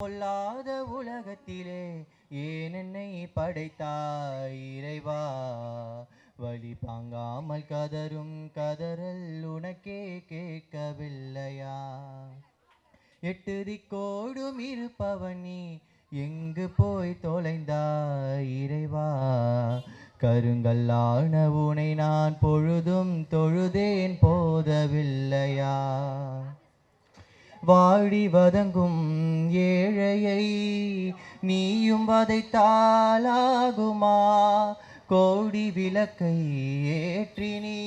பொல்லாத உலகத்திலே ஏன் என்னை படைத்தாய் இறைவா? வழி தாங்காமல் கதரும் கதறல் உனக்கே கேட்கவில்லையா? எட்டு திக்கோடும் இருப்பவன் நீ எங்கு போய் தொலைந்தாய் இறைவா? கருங்கல்லான உனை நான் பொழுதும் தொழுதேன் போதவில்லையா? வாடி வதங்கும் ஏழையை நீயும் வதைத்தாலாகுமா? கோடி விளக்கை ஏற்றி நீ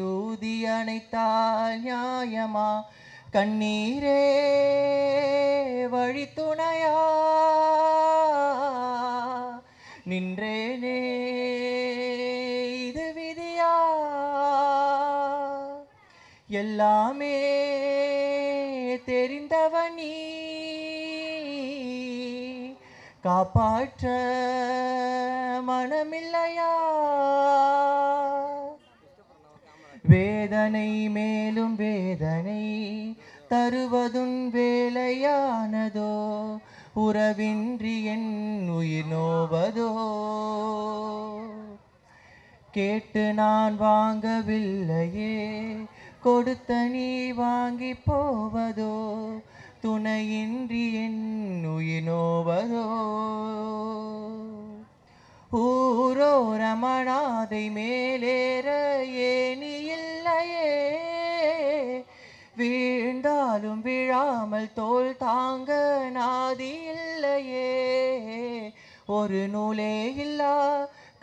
ஊதி அணைத்தால் நியாயமா? கண்ணீரே வழித்துணையா நின்றேனே, இது விதியா? எல்லாமே தெரிந்தவன் நீ, காப்பாற்ற மனமில்லையா? வேதனை மேலும் வேதனை தருவதுன் வேலையானதோ? உறவின்றி என் உயிர் நோவதோ? கேட்டு நான் வாங்கவில்லையே, கொடுத்த நீ வாங்கி போவதோ? துணையின்றி என் உயிர் நோவதோ? ஊரோரமனாதை மேலேற ஏனி இல்லையே, வீழ்ந்தாலும் விழாமல் தோல் தாங்க நாதி இல்லையே. ஒரு நூலே இல்லா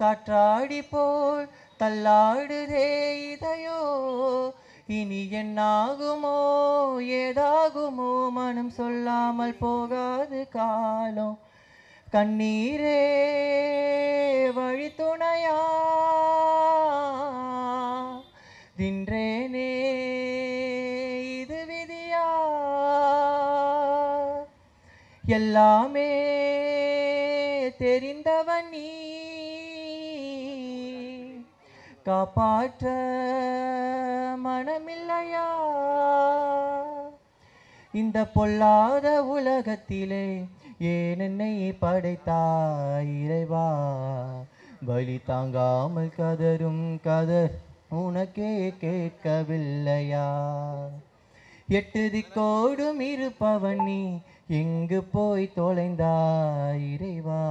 காற்றாடி போல் தள்ளாடுதே இதயோ, இனி என்னாகுமோ ஏதாகுமோ? மனம் சொல்லாமல் போகாது காலம். கண்ணீரே வழித்துணையா தின்றேனே, இது விதியா? எல்லாமே தெரிந்தவன் நீ, காப்பாற்ற மனமில்லையா? இந்த பொல்லாத உலகத்திலே ஏன் என்னை படைத்தாய் இறைவா? வலி தாங்காமல் கதரும் கதர் உனக்கே கேட்கவில்லையா? எட்டு திக்கோடும் இருப்பவன் நீ எங்கு போய் தொலைந்தாய் இறைவா?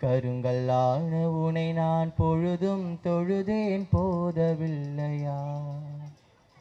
கருங்கல்லான உனை நான் பொழுதும் தொழுதேன் போதவில்லையா?